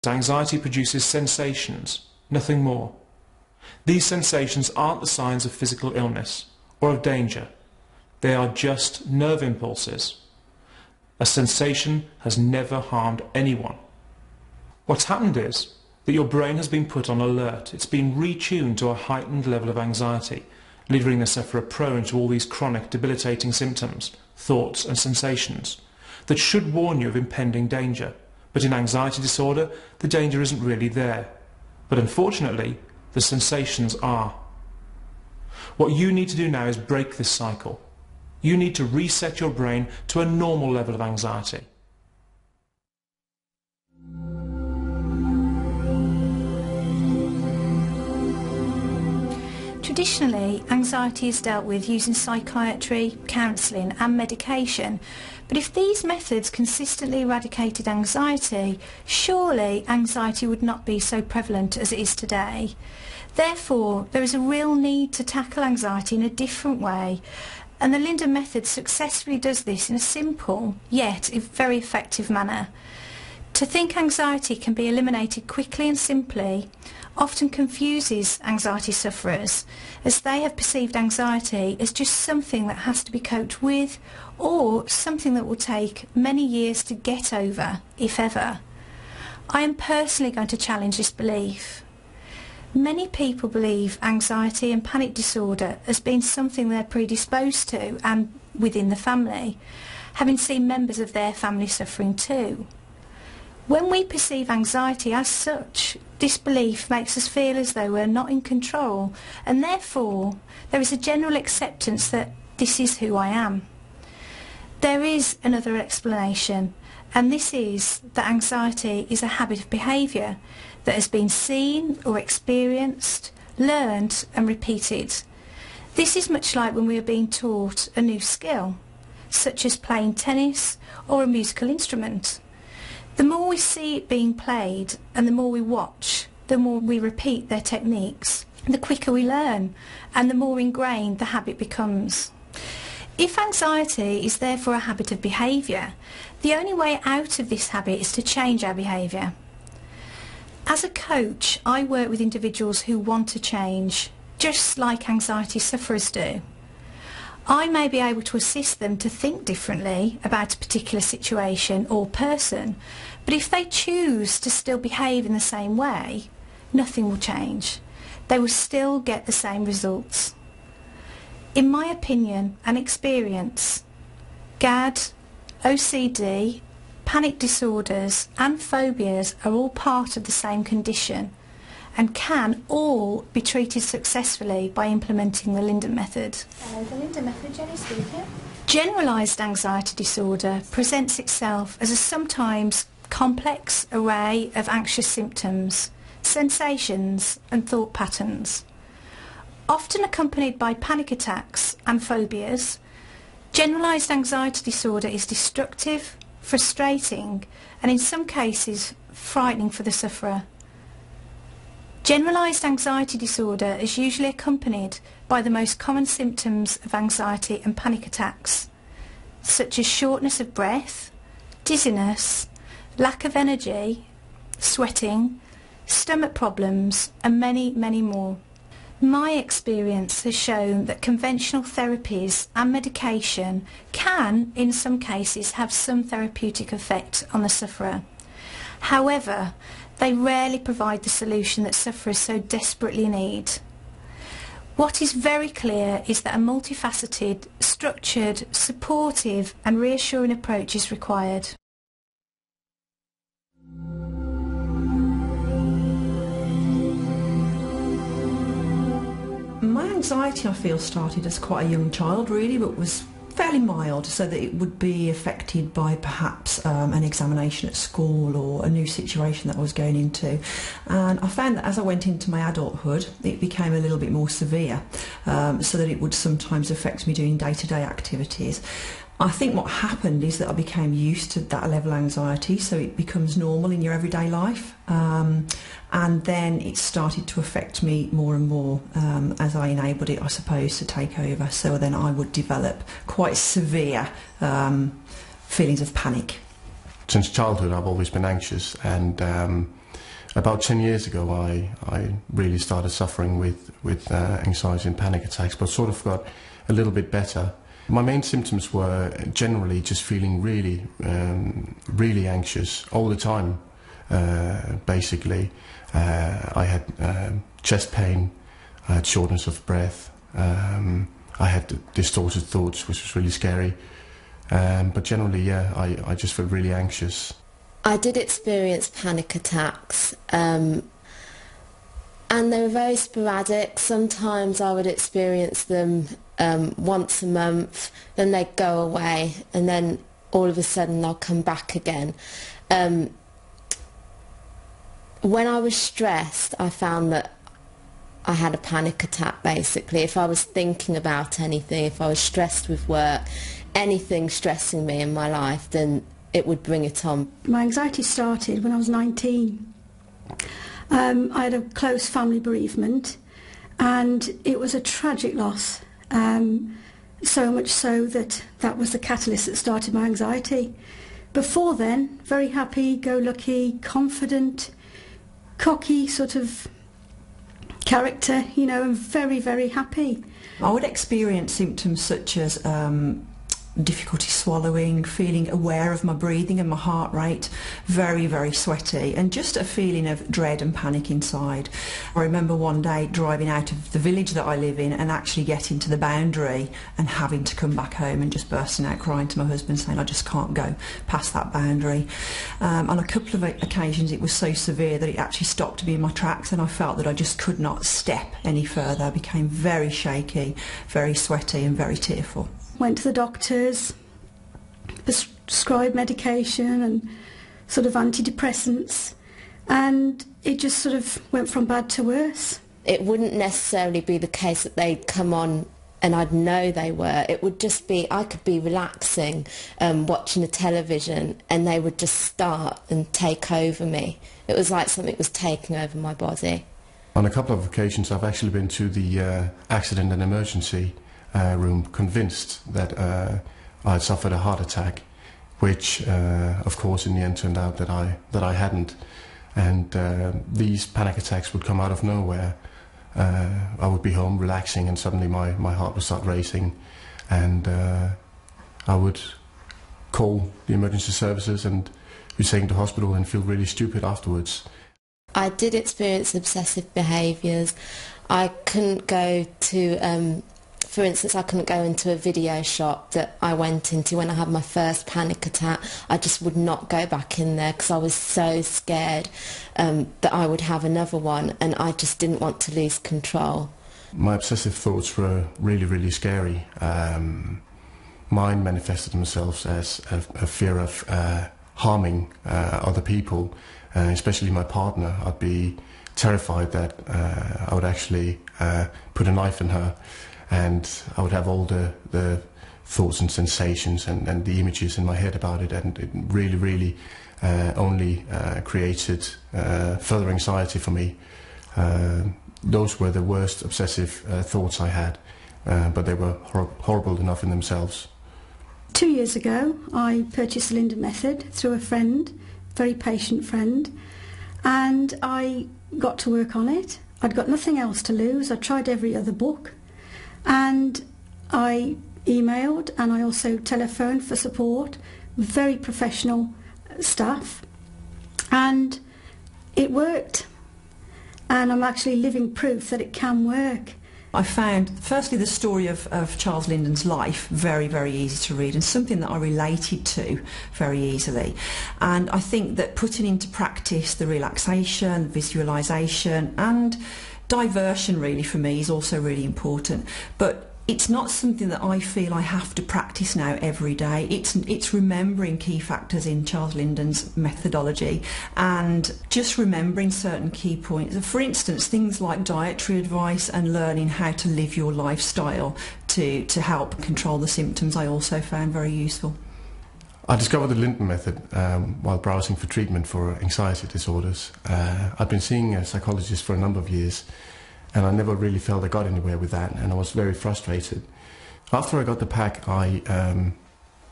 Anxiety produces sensations, nothing more. These sensations aren't the signs of physical illness or of danger. They are just nerve impulses. A sensation has never harmed anyone. What's happened is that your brain has been put on alert. It's been retuned to a heightened level of anxiety, leaving the sufferer prone to all these chronic, debilitating symptoms, thoughts and sensations that should warn you of impending danger. But in anxiety disorder, the danger isn't really there. But unfortunately, the sensations are. What you need to do now is break this cycle. You need to reset your brain to a normal level of anxiety. Traditionally, anxiety is dealt with using psychiatry, counselling and medication. But if these methods consistently eradicated anxiety, surely anxiety would not be so prevalent as it is today. Therefore, there is a real need to tackle anxiety in a different way, and the Linden method successfully does this in a simple, yet very effective manner. To think anxiety can be eliminated quickly and simply often confuses anxiety sufferers, as they have perceived anxiety as just something that has to be coped with, or something that will take many years to get over, if ever. I am personally going to challenge this belief. Many people believe anxiety and panic disorder as being something they're predisposed to and within the family, having seen members of their family suffering too. When we perceive anxiety as such, this belief makes us feel as though we're not in control, and therefore there is a general acceptance that this is who I am. There is another explanation, and this is that anxiety is a habit of behaviour that has been seen or experienced, learned and repeated. This is much like when we are being taught a new skill, such as playing tennis or a musical instrument. The more we see it being played and the more we watch, the more we repeat their techniques, the quicker we learn and the more ingrained the habit becomes. If anxiety is therefore a habit of behaviour, the only way out of this habit is to change our behaviour. As a coach, I work with individuals who want to change, just like anxiety sufferers do. I may be able to assist them to think differently about a particular situation or person, but if they choose to still behave in the same way, nothing will change. They will still get the same results. In my opinion and experience, GAD, OCD, panic disorders and phobias are all part of the same condition and can all be treated successfully by implementing the Linden method. The Linden method, Jenny speaking. Generalised anxiety disorder presents itself as a sometimes complex array of anxious symptoms, sensations and thought patterns. Often accompanied by panic attacks and phobias, generalised anxiety disorder is destructive, frustrating and in some cases frightening for the sufferer. Generalised anxiety disorder is usually accompanied by the most common symptoms of anxiety and panic attacks, such as shortness of breath, dizziness, lack of energy, sweating, stomach problems and many, many more. My experience has shown that conventional therapies and medication can, in some cases, have some therapeutic effect on the sufferer. However, they rarely provide the solution that sufferers so desperately need. What is very clear is that a multifaceted, structured, supportive and reassuring approach is required. My anxiety, I feel, started as quite a young child really, but was fairly mild, so that it would be affected by perhaps an examination at school or a new situation that I was going into. And I found that as I went into my adulthood, it became a little bit more severe, so that it would sometimes affect me doing day-to-day activities. I think what happened is that I became used to that level of anxiety, so it becomes normal in your everyday life, and then it started to affect me more and more as I enabled it, I suppose, to take over. So then I would develop quite severe feelings of panic. Since childhood I've always been anxious, and About 10 years ago, I really started suffering with anxiety and panic attacks, but sort of got a little bit better. My main symptoms were generally just feeling really, really anxious all the time, basically. I had chest pain, I had shortness of breath, I had distorted thoughts, which was really scary. But generally, yeah, I just felt really anxious. I did experience panic attacks, and they were very sporadic. Sometimes I would experience them once a month, then they'd go away, and then all of a sudden they'll come back again. When I was stressed, I found that I had a panic attack, basically. If I was thinking about anything, if I was stressed with work, anything stressing me in my life, then it would bring it on. My anxiety started when I was 19. I had a close family bereavement, and it was a tragic loss. So much so that that was the catalyst that started my anxiety. Before then, very happy, go-lucky, confident, cocky sort of character, you know, and very, very happy. I would experience symptoms such as difficulty swallowing, feeling aware of my breathing and my heart rate, very, very sweaty, and just a feeling of dread and panic inside. I remember one day driving out of the village that I live in and actually getting to the boundary and having to come back home and just bursting out crying to my husband saying I just can't go past that boundary. On a couple of occasions it was so severe that it actually stopped me in my tracks, and I felt that I just could not step any further. I became very shaky, very sweaty and very tearful. Went to the doctors, prescribed medication and sort of antidepressants, and it just sort of went from bad to worse. It wouldn't necessarily be the case that they'd come on and I'd know they were. It would just be, I could be relaxing, watching the television, and they would just start and take over me. It was like something was taking over my body. On a couple of occasions I've actually been to the accident and emergency room, convinced that I had suffered a heart attack, which of course in the end turned out that I hadn't. And these panic attacks would come out of nowhere. I would be home relaxing, and suddenly my heart would start racing, and I would call the emergency services and be taken to hospital and feel really stupid afterwards. I did experience obsessive behaviours. I couldn't go to for instance, I couldn't go into a video shop that I went into when I had my first panic attack. I just would not go back in there because I was so scared that I would have another one, and I just didn't want to lose control. My obsessive thoughts were really, really scary. Mine manifested themselves as a fear of harming other people, especially my partner. I'd be terrified that I would actually put a knife in her, and I would have all the thoughts and sensations and the images in my head about it, and it really, really only created further anxiety for me. Those were the worst obsessive thoughts I had, but they were horrible enough in themselves. 2 years ago I purchased the Linden Method through a friend, very patient friend, and I got to work on it. I'd got nothing else to lose. I tried every other book, and I emailed and I also telephoned for support with very professional staff, and it worked, and I'm actually living proof that it can work. I found, firstly, the story of Charles Linden's life very, very easy to read, and something that I related to very easily. And I think that putting into practice the relaxation, visualisation and diversion really for me is also really important. But it's not something that I feel I have to practice now every day. It's remembering key factors in Charles Linden's methodology and just remembering certain key points. For instance, things like dietary advice and learning how to live your lifestyle to help control the symptoms I also found very useful. I discovered the Linden Method while browsing for treatment for anxiety disorders. I'd been seeing a psychologist for a number of years, and I never really felt I got anywhere with that, and I was very frustrated. After I got the pack, I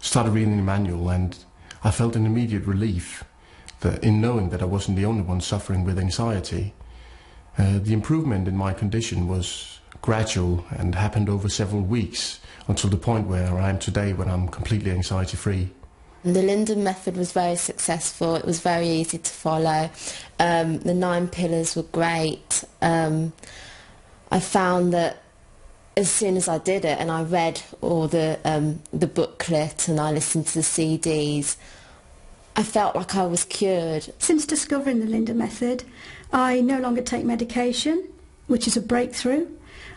started reading the manual, and I felt an immediate relief that in knowing that I wasn't the only one suffering with anxiety, the improvement in my condition was gradual and happened over several weeks until the point where I am today, when I'm completely anxiety-free. The Linden method was very successful. It was very easy to follow. The 9 pillars were great. I found that as soon as I did it and I read all the booklet and I listened to the CDs, I felt like I was cured. Since discovering the Linden method, I no longer take medication, which is a breakthrough.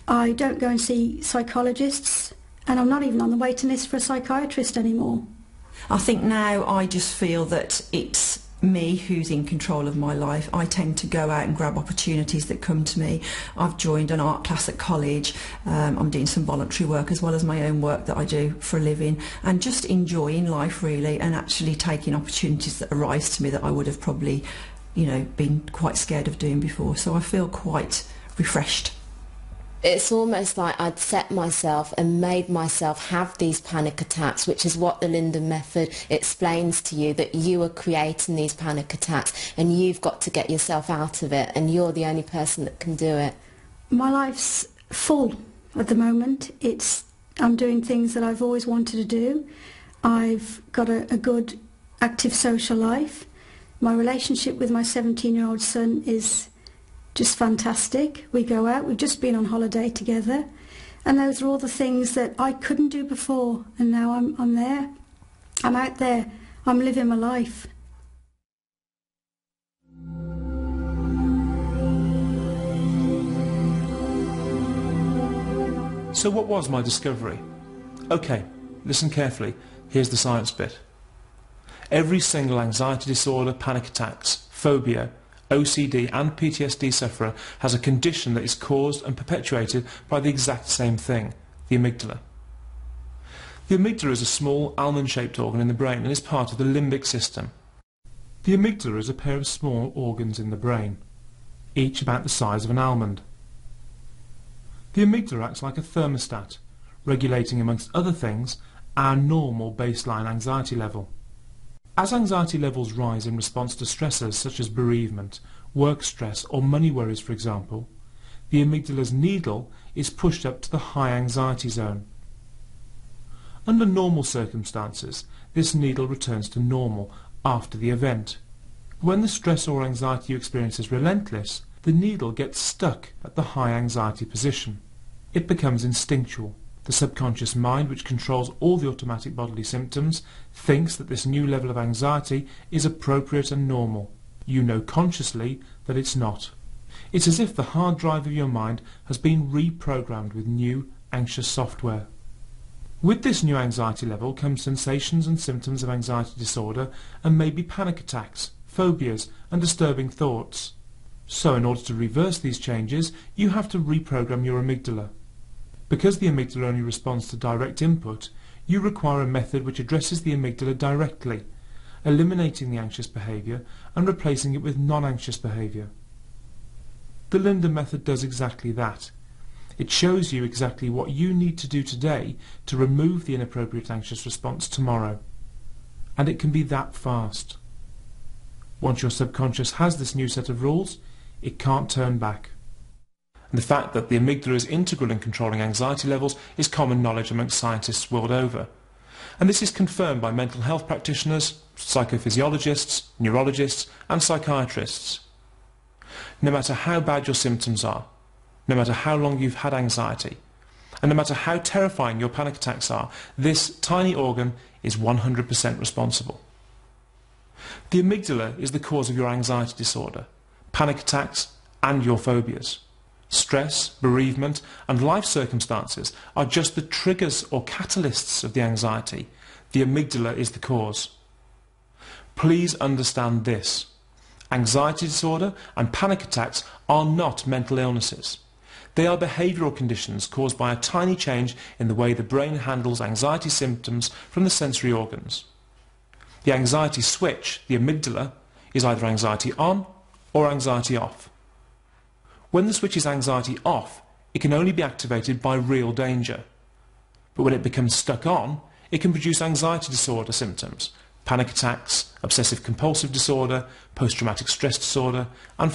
I don't go and see psychologists, and I'm not even on the waiting list for a psychiatrist anymore. I think now I just feel that it's me who's in control of my life. I tend to go out and grab opportunities that come to me. I've joined an art class at college. I'm doing some voluntary work as well as my own work that I do for a living, and just enjoying life really, and actually taking opportunities that arise to me that I would have probably, been quite scared of doing before. So I feel quite refreshed. It's almost like I'd set myself and made myself have these panic attacks, which is what the Linden method explains to you, that you are creating these panic attacks and you've got to get yourself out of it, and you're the only person that can do it. My life's full at the moment. I'm doing things that I've always wanted to do. I've got a good, active social life. My relationship with my 17-year-old son is just fantastic. We go out, we've just been on holiday together, and those are all the things that I couldn't do before, and now I'm there. I'm out there. I'm living my life. So what was my discovery? Okay, listen carefully. Here's the science bit. Every single anxiety disorder, panic attacks, phobia, OCD and PTSD sufferer has a condition that is caused and perpetuated by the exact same thing, the amygdala. The amygdala is a small almond-shaped organ in the brain and is part of the limbic system. The amygdala is a pair of small organs in the brain, each about the size of an almond. The amygdala acts like a thermostat, regulating, amongst other things, our normal baseline anxiety level. As anxiety levels rise in response to stressors such as bereavement, work stress or money worries, for example, the amygdala's needle is pushed up to the high anxiety zone. Under normal circumstances, this needle returns to normal after the event. When the stress or anxiety you experience is relentless, the needle gets stuck at the high anxiety position. It becomes instinctual. The subconscious mind, which controls all the automatic bodily symptoms, thinks that this new level of anxiety is appropriate and normal. You know consciously that it's not. It's as if the hard drive of your mind has been reprogrammed with new, anxious software. With this new anxiety level come sensations and symptoms of anxiety disorder and maybe panic attacks, phobias and disturbing thoughts. So in order to reverse these changes, you have to reprogram your amygdala. Because the amygdala only responds to direct input, you require a method which addresses the amygdala directly, eliminating the anxious behaviour and replacing it with non-anxious behaviour. The Linden method does exactly that. It shows you exactly what you need to do today to remove the inappropriate anxious response tomorrow. And it can be that fast. Once your subconscious has this new set of rules, it can't turn back. And the fact that the amygdala is integral in controlling anxiety levels is common knowledge amongst scientists world over. And this is confirmed by mental health practitioners, psychophysiologists, neurologists and psychiatrists. No matter how bad your symptoms are, no matter how long you've had anxiety, and no matter how terrifying your panic attacks are, this tiny organ is 100% responsible. The amygdala is the cause of your anxiety disorder, panic attacks and your phobias. Stress, bereavement and life circumstances are just the triggers or catalysts of the anxiety. The amygdala is the cause. Please understand this. Anxiety disorder and panic attacks are not mental illnesses. They are behavioural conditions caused by a tiny change in the way the brain handles anxiety symptoms from the sensory organs. The anxiety switch, the amygdala, is either anxiety on or anxiety off. When the switch is anxiety off, it can only be activated by real danger. But when it becomes stuck on, it can produce anxiety disorder symptoms, panic attacks, obsessive compulsive disorder, post-traumatic stress disorder, and